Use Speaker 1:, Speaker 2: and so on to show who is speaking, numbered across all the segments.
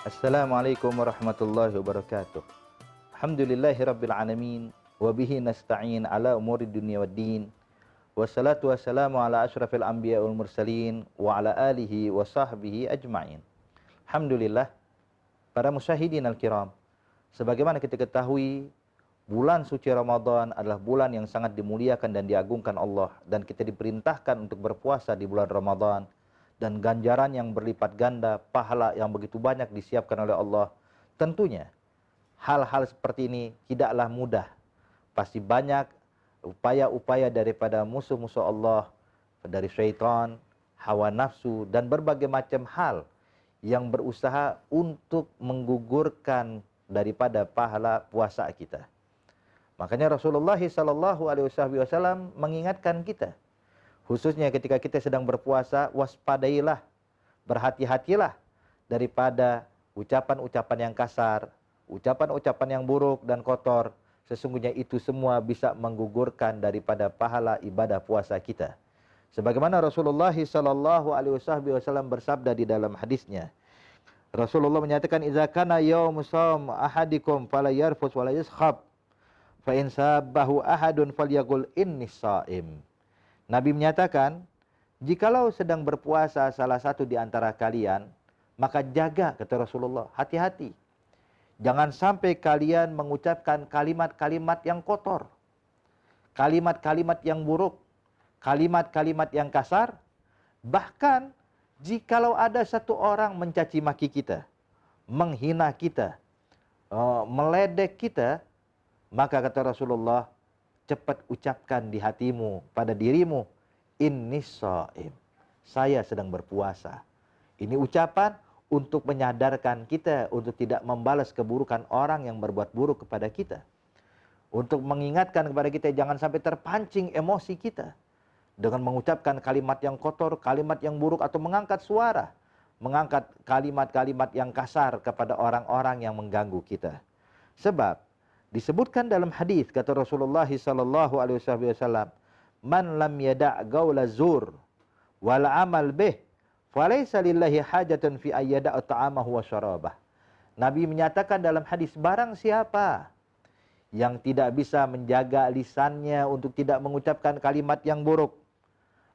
Speaker 1: Assalamualaikum warahmatullahi wabarakatuh. Alhamdulillahirabbil alamin wa bihi nasta'in ala umuri dunya waddin. Wassalatu wassalamu ala asyrafil anbiya wal mursalin wa ala alihi wa sahbihi ajma'in. Alhamdulillah, para musyahidin al-kiram, sebagaimana kita ketahui, bulan suci Ramadan adalah bulan yang sangat dimuliakan dan diagungkan Allah, dan kita diperintahkan untuk berpuasa di bulan Ramadan, dan ganjaran yang berlipat ganda, pahala yang begitu banyak disiapkan oleh Allah. Tentunya hal-hal seperti ini tidaklah mudah. Pasti banyak upaya-upaya daripada musuh-musuh Allah, dari syaitan, hawa nafsu, dan berbagai macam hal yang berusaha untuk menggugurkan daripada pahala puasa kita. Makanya Rasulullah SAW mengingatkan kita, khususnya ketika kita sedang berpuasa, waspadailah, berhati-hatilah daripada ucapan-ucapan yang kasar, ucapan-ucapan yang buruk dan kotor. Sesungguhnya itu semua bisa menggugurkan daripada pahala ibadah puasa kita. Sebagaimana Rasulullah SAW bersabda di dalam hadisnya, Rasulullah menyatakan, "Idza kana yaumu shaum ahadikum fala yarfus wala yaskhab, fa in sabbahu ahadun falyaqul inni shaim." Nabi menyatakan, jikalau sedang berpuasa salah satu di antara kalian, maka jaga, kata Rasulullah, hati-hati. Jangan sampai kalian mengucapkan kalimat-kalimat yang kotor, kalimat-kalimat yang buruk, kalimat-kalimat yang kasar. Bahkan jikalau ada satu orang mencaci maki kita, menghina kita, meledek kita, maka kata Rasulullah, cepat ucapkan di hatimu, pada dirimu, inni shaim, saya sedang berpuasa. Ini ucapan untuk menyadarkan kita untuk tidak membalas keburukan orang yang berbuat buruk kepada kita. Untuk mengingatkan kepada kita jangan sampai terpancing emosi kita dengan mengucapkan kalimat yang kotor, kalimat yang buruk, atau mengangkat suara, mengangkat kalimat-kalimat yang kasar kepada orang-orang yang mengganggu kita. Sebab disebutkan dalam hadis, kata Rasulullah SAW, "Man lam yada' gaula zur wal amal bih, falaysa lillahi hajatun fi ayyada'a ta'amahu wa syarabah." Nabi menyatakan dalam hadis, barang siapa yang tidak bisa menjaga lisannya untuk tidak mengucapkan kalimat yang buruk,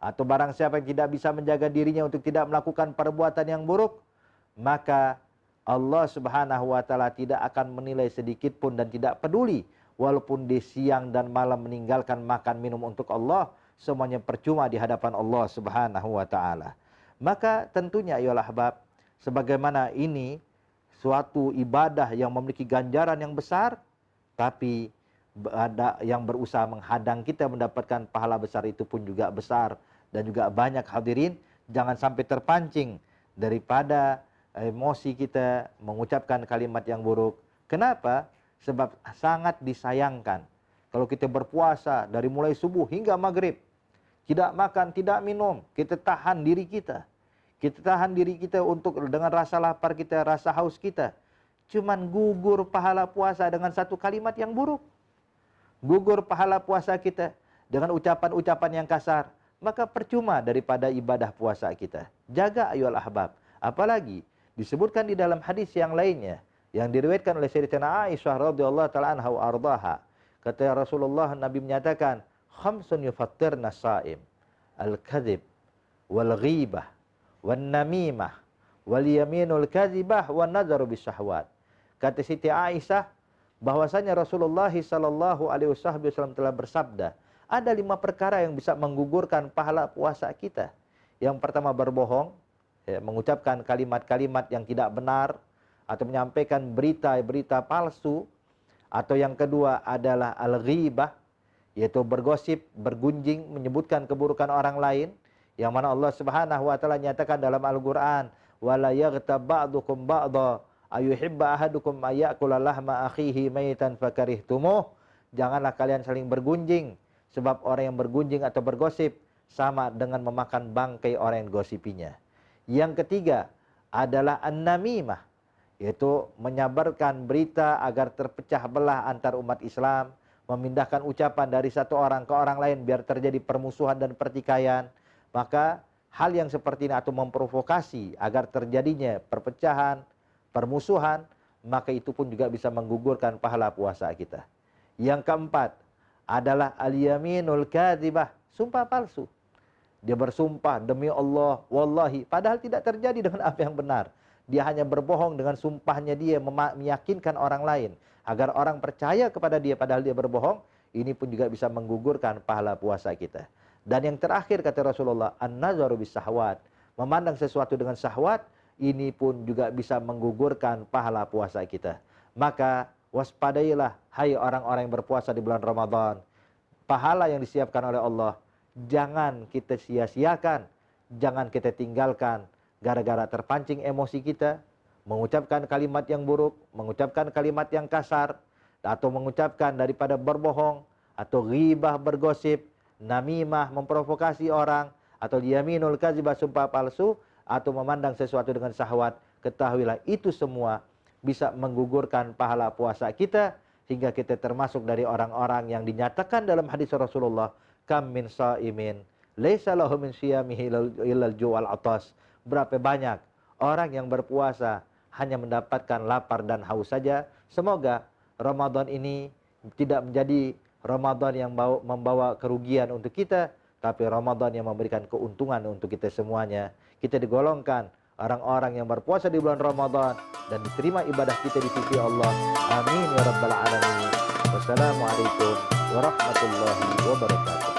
Speaker 1: atau barang siapa yang tidak bisa menjaga dirinya untuk tidak melakukan perbuatan yang buruk, maka Allah Subhanahu wa taala tidak akan menilai sedikit pun dan tidak peduli walaupun di siang dan malam meninggalkan makan minum untuk Allah, semuanya percuma di hadapan Allah Subhanahu wa taala. Maka tentunya ayolah ahbab, sebagaimana ini suatu ibadah yang memiliki ganjaran yang besar, tapi ada yang berusaha menghadang kita mendapatkan pahala besar itu pun juga besar dan juga banyak. Hadirin, jangan sampai terpancing daripada emosi kita mengucapkan kalimat yang buruk. Kenapa? Sebab sangat disayangkan kalau kita berpuasa dari mulai subuh hingga maghrib, tidak makan, tidak minum, kita tahan diri kita. Kita tahan diri kita untuk dengan rasa lapar kita, rasa haus kita. Cuman gugur pahala puasa dengan satu kalimat yang buruk. Gugur pahala puasa kita dengan ucapan-ucapan yang kasar. Maka percuma daripada ibadah puasa kita. Jaga ayolah ahbab. Apalagi disebutkan di dalam hadis yang lainnya yang diriwayatkan oleh Sayyidatina Aisyah radhiyallahu taala anha wa ardhaha. Kata Rasulullah, Nabi menyatakan, "Khamsun yufattirna shaim, al-kadzib wal ghibah wan namimah wal yaminul kadzibah wan nadharu bisyahwat." Kata Siti Aisyah bahwasanya Rasulullah sallallahu alaihi wasallam telah bersabda, ada 5 perkara yang bisa menggugurkan pahala puasa kita. Yang pertama, berbohong, mengucapkan kalimat-kalimat yang tidak benar, atau menyampaikan berita-berita palsu. Atau yang kedua adalah al-ghibah, yaitu bergosip, bergunjing, menyebutkan keburukan orang lain, yang mana Allah Subhanahu wa taala nyatakan dalam Al-Qur'an, "Wala yaghtab ba'dukum ba'dha ayuhibba ahadukum ayyakula lahma akhihi maitan fakarihtumuh." Janganlah kalian saling bergunjing, sebab orang yang bergunjing atau bergosip sama dengan memakan bangkai orang yang gosipinya. Yang ketiga adalah an-namimah, yaitu menyabarkan berita agar terpecah belah antar umat Islam, memindahkan ucapan dari satu orang ke orang lain biar terjadi permusuhan dan pertikaian. Maka hal yang seperti ini atau memprovokasi agar terjadinya perpecahan, permusuhan, maka itu pun juga bisa menggugurkan pahala puasa kita. Yang keempat adalah al-yaminul kadzibah, sumpah palsu. Dia bersumpah demi Allah, wallahi, padahal tidak terjadi dengan apa yang benar. Dia hanya berbohong dengan sumpahnya dia, meyakinkan orang lain agar orang percaya kepada dia padahal dia berbohong. Ini pun juga bisa menggugurkan pahala puasa kita. Dan yang terakhir kata Rasulullah, an-nazaru bis-syahwat, memandang sesuatu dengan syahwat, ini pun juga bisa menggugurkan pahala puasa kita. Maka waspadailah hai orang-orang yang berpuasa di bulan Ramadan. Pahala yang disiapkan oleh Allah jangan kita sia-siakan, jangan kita tinggalkan gara-gara terpancing emosi kita, mengucapkan kalimat yang buruk, mengucapkan kalimat yang kasar, atau mengucapkan daripada berbohong, atau ghibah, bergosip, namimah, memprovokasi orang, atau yaminul kadzibah, sumpah palsu, atau memandang sesuatu dengan syahwat. Ketahuilah itu semua bisa menggugurkan pahala puasa kita, hingga kita termasuk dari orang-orang yang dinyatakan dalam hadis Rasulullah, kam min shaimin laisa lahu min siyamihi illal ju'al atas. Berapa banyak orang yang berpuasa hanya mendapatkan lapar dan haus saja. Semoga Ramadan ini tidak menjadi Ramadan yang membawa kerugian untuk kita, tapi Ramadan yang memberikan keuntungan untuk kita semuanya. Kita digolongkan orang-orang yang berpuasa di bulan Ramadan dan diterima ibadah kita di sisi Allah. Amin ya rabbal alamin. Wassalamualaikum warahmatullahi wabarakatuh.